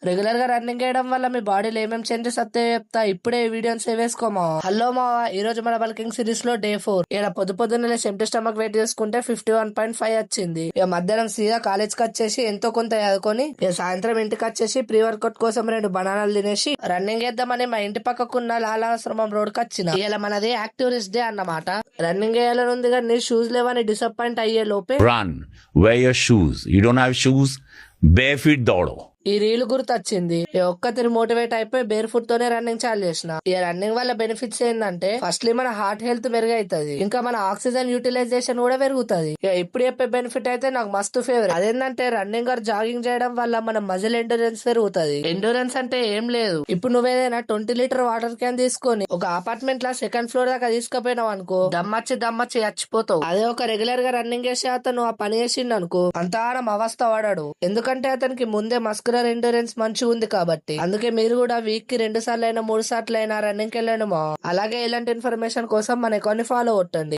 Regular గా running చేయడం వల్ల మీ బాడీలో ఏమేమి చేంజెస్ వస్తాయో చెప్తా. ఇప్పుడే ఈ వీడియోని సేవ్ చేసుకోమా. హలో మావా, ఈ రోజు మన బల్కింగ్ సిరీస్ లో డే 4. ఇలా పొద్దున్నే ఎంటీ స్టమక్ వెయిట్ చేసుకుంటే 51.5 వచ్చింది. ఇక మధ్యాహ్నం సీదా కాలేజ్ కి వచ్చేసి ఎంతో కొంత చదువుకొని ఇక సాయంత్రం ఇంటికి వచ్చేసి ప్రీ వర్కౌట్ కోసం 2 బనానాలు తినేసి రన్నింగ్ చేద్దామని మా ఇంటి పక్కకున్న లాలాశ్రమం రోడ్ కి వచ్చిన. ఇలా మనది యాక్టివ్ డే అన్నమాట. రన్నింగ్ చేయాలని ఉంది కానీ షూస్ లేవని డిసప్పాయింట్ అయ్యే లోపే Run. Wear your shoes. You don't have shoes? Bare feet దౌడో. ఈ రీల్ గుర్తొచ్చింది. ఒక్కతిని మోటివేట్ అయిపోయి బేర్ ఫుట్ తోనే రన్నింగ్ చాలు చేసిన. ఈ రన్నింగ్ వల్ల బెనిఫిట్స్ ఏంటంటే ఫస్ట్లీ మన హార్ట్ హెల్త్ మెరుగైతది, ఇంకా మన ఆక్సిజన్ యూటిలైజేషన్ కూడా పెరుగుతుంది. ఇప్పుడు చెప్పే బెనిఫిట్ అయితే నాకు మస్తు ఫేవరెట్. అదేంటంటే రన్నింగ్ ఆర్ జాగింగ్ చేయడం వల్ల మన మజిల్ ఎండూరెన్స్ పెరుగుతుంది. ఎండూరెన్స్ అంటే ఏం లేదు, ఇప్పుడు నువ్వేదైనా 20 లీటర్ వాటర్ క్యాన్ తీసుకొని ఒక అపార్ట్మెంట్ లా సెకండ్ ఫ్లోర్ దాకా తీసుకుపోయినావు అనుకో, దమ్మచ్చి చచ్చిపోతావు. అదే ఒక రెగ్యులర్ గా రన్నింగ్ చేసే అతను ఆ పని చేసిండు అనుకో, అంతానం అవస్థ పడాడు. ఎందుకంటే అతనికి ముందే మస్కులర్ ఎండూరెన్స్ మంచిగా ఉంది కాబట్టి. అందుకే మీరు కూడా వీక్ కి 2 సార్లు అయినా 3 సార్లు అయినా రన్నింగ్ వెళ్ళండి మా. అలాగే ఇలాంటి ఇన్ఫర్మేషన్ కోసం మన అకౌంట్ ని ఫాలో కొట్టండి.